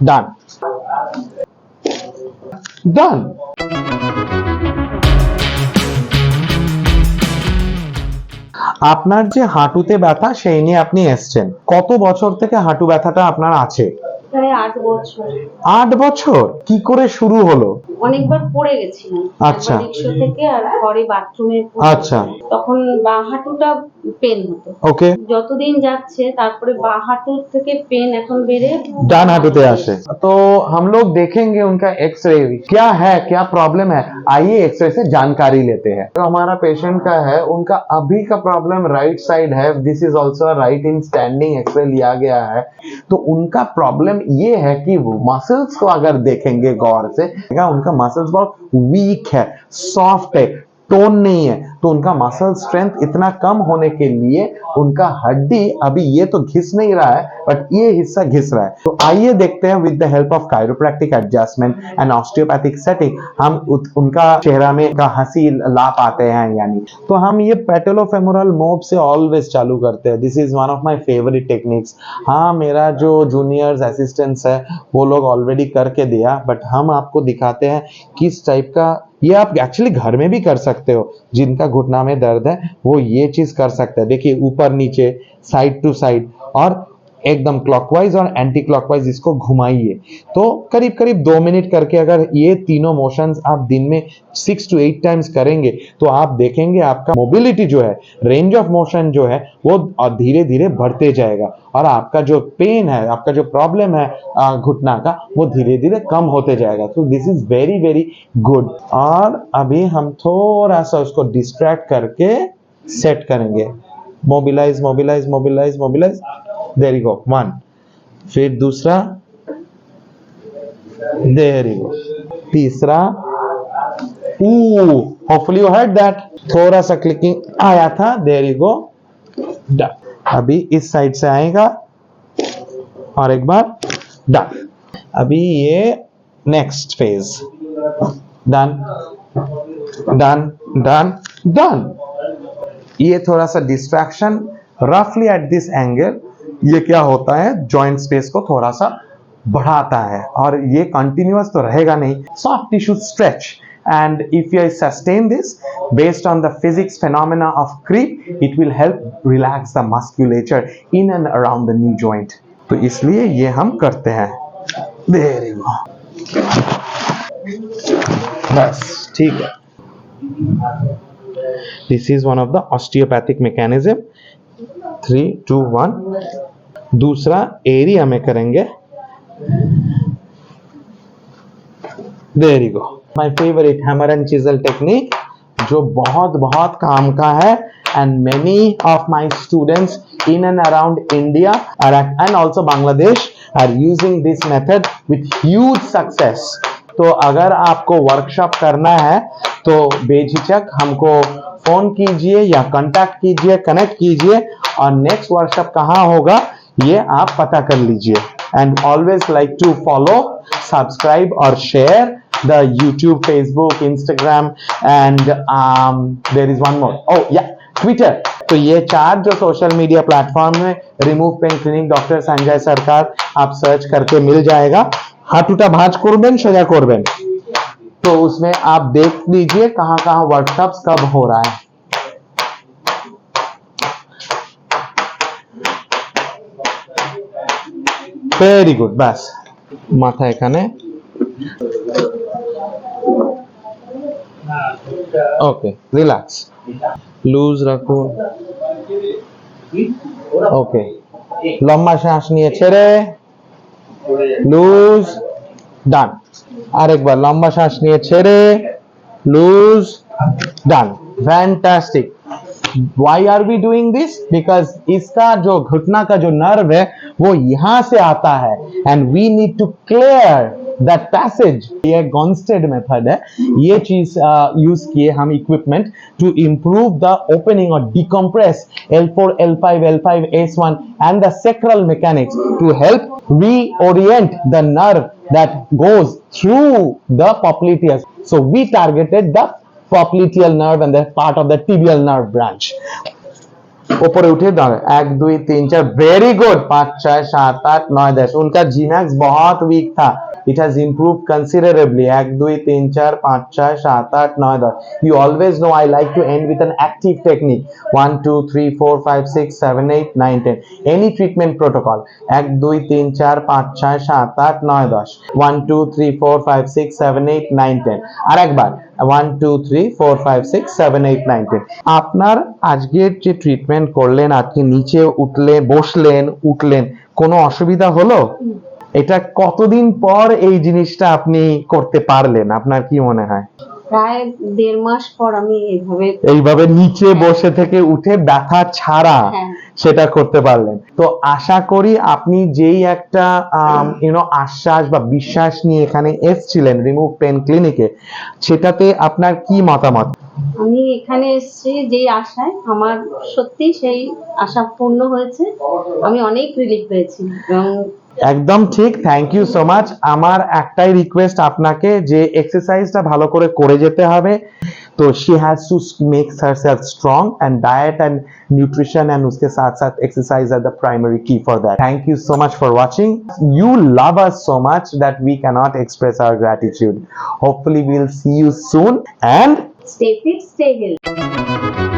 Done. Done. আপনার যে হাঁটুতে ব্যথা সেই নিয়ে আপনি এসছেন, কত বছর থেকে হাঁটু ব্যথাটা আপনার আছে? প্রায় 8 বছর। 8 বছর? কি করে শুরু হলো? অনেকবার পড়ে গেছিলাম, আচ্ছা। একবার রিক্সা থেকে আর ঘরে বাথরুমে আচ্ছা। তখন বাঁ হাঁটুটা পেন হতো। ওকে। যতদিন যাচ্ছে তারপরে বাঁ হাঁটু থেকে পেন এখন বেড়ে डान हाथुते आशे। तो हम लोग देखेंगे उनका एक्सरे, क्या है, क्या प्रॉब्लम है, आइए एक्सरे से जानकारी लेते हैं। तो हमारा पेशेंट का है, उनका अभी का प्रॉब्लम राइट साइड है, this is also right in standing x-ray लिया गया है। तो उनका प्रॉब्लम ये है कि वो मसल्स को अगर देखेंगे गौर से, उनका मसल्स बहुत वीक है, सॉफ्ट है, टोन नहीं है, तो उनका मसल स्ट्रेंथ इतना कम होने के लिए उनका हड्डी अभी ये तो घिस नहीं रहा है, बट ये हिस्सा घिस रहा है। तो आइए देखते हैं with the help of chiropractic adjustment and osteopathic setting हम उनका चेहरा में का हंसी ला पाते हैं यानी। तो हम ये पैटेलोफेमोरल मोब से ऑलवेज चालू करते हैं। This is one of my favourite techniques. हाँ, मेरा जो जूनियर्स असिस्टेंट्स है वो लोग ऑलरेडी करके दिया, बट हम आपको दिखाते हैं किस टाइप का। ये आप एक्चुअली घर में भी कर सकते हो, जिनका घुटना में दर्द है वो ये चीज कर सकते हैं। देखिए, ऊपर नीचे, साइड टू साइड, और एकदम क्लॉकवाइज और एंटी क्लॉकवाइज इसको घुमाइए। तो करीब करीब 2 मिनट करके अगर ये तीनों मोशंस आप दिन में 6 to 8 टाइम्स करेंगे तो आप देखेंगे आपका मोबिलिटी जो है, रेंज ऑफ मोशन जो है वो धीरे धीरे बढ़ते जाएगा, और आपका जो पेन है, आपका जो प्रॉब्लम है घुटना का, वो धीरे धीरे कम होते जाएगा। तो this is very very good. और अभी हम थोड़ा सा उसको डिस्ट्रैक्ट करके सेट करेंगे। Mobilise mobilise mobilise mobilise, there you go, 1, फिर दूसरा, देयर यू गो, तीसरा, होपफुली यू हर्ड दैट, थोड़ा सा क्लिकिंग आया था, देयर यू गो, डन। अभी इस साइड से आएगा और एक बार, डन। अभी ये next phase, done done done done. ये थोड़ा सा डिस्ट्रैक्शन रफली एट दिस एंगल, ये क्या होता है, जॉइंट स्पेस को थोड़ा सा बढ़ाता है, और ये कंटिन्यूअस तो रहेगा नहीं, soft tissue stretch. And if you sustain this based on the physics phenomena of creep, it will help relax the musculature in and around the knee joint. तो इसलिए ये हम करते हैं। There you go. बस ठीक है। This is one of the osteopathic mechanism. 3, 2, 1. दूसरा एरिया में करेंगे। There you go. My favorite hammer and chisel technique, जो बहुत बहुत काम का है, and many of my students in and around India and also Bangladesh are using this method with huge success. तो अगर आपको वर्कशॉप करना है तो बेझिझक हमको फोन कीजिए या कांटेक्ट कीजिए, कनेक्ट कीजिए, और नेक्स्ट वर्कशॉप कहाँ होगा ये आप पता कर लीजिए। And always like to follow, subscribe or share the YouTube, Facebook, Instagram, and there is one more. Oh yeah, Twitter. तो ये 4 जो सोशल मीडिया प्लेटफॉर्म में remove pain clinic doctor Sanjay सरकार आप सर्च करके मिल जाएगा। हाथुटा भाज करबेन, सोजा करबेन, तो उसमें आप देख लीजिए कहाँ कहाँ वर्कशॉप्स कब हो रहा है। Very good. बस माथा एखाने, ओके, रिलैक्स, लूज रखो, ओके, लंबा श्वास निये छेड़े, लूज, डन। और एक बार लंबा श्वास निये छेड़े, loose, done. Fantastic. Why are we doing this? Because इसका जो घुटना का जो नर्व है वो यहाँ से आता है, and we need to clear that passage. ये गॉन्स्टेड मेथड है, ये चीज यूज किए हम equipment to improve the opening or decompress L4, L5, L5, S1 and the sacral mechanics to help reorient the nerve that goes through the popliteus. So we targeted the popliteal nerve and the part of the tibial nerve branch. ऊपर उठे दाएं 1 2 3 4 very good 5 6 7 8 9 10 उनका Gmax बहुत week था it has improved considerably 1 2 3 4 5 6 7 8 9 10 you always know I like to end with an active technique 1 2 3 4 5 6 7 8 9 10 any treatment protocol 1 2 3 4 5 6 7 8 9 10 1 2 3 4 5 6 7 8 9 10 আর একবার 1 2 3 4 5 6 7 8 9 10 আপনার আজকের যে ট্রিটমেন্ট করলেন আজকে নিচে উঠলেন বসলেন উঠলেন কোনো অসুবিধা হলো এটা কতদিন পর এই জিনিসটা আপনি করতে পারলেন আপনার কি মনে হয় প্রায় 1.5 মাস পর আমি এইভাবে নিচে বসে থেকে উঠে ব্যথা ছাড়া হ্যাঁ। সেটা করতে পারলেন তো আশা করি আপনি যেই একটা আশ্বাস বা বিশ্বাস নিয়ে এখানে এসেছিলেন রিমুভ পেন ক্লিনিকে সেটাতে আপনার কি মতামত আমি এখানে এসেছি যেই আশায় আমার সত্যি সেই আশা পূর্ণ হয়েছে আমি অনেক রিলিফ পেয়েছি এবং একদম ঠিক থ্যাংক ইউ সো মাচ আমার একটাই রিকোয়েস্ট আপনাকে যে এক্সারসাইজটা ভালো করে করে যেতে হবে तो she has to make herself strong and diet and nutrition and उसके साथ साथ exercise are the primary key for that. Thank you so much for watching. You love us so much that we cannot express our gratitude. Hopefully we'll see you soon and stay fit, stay healthy.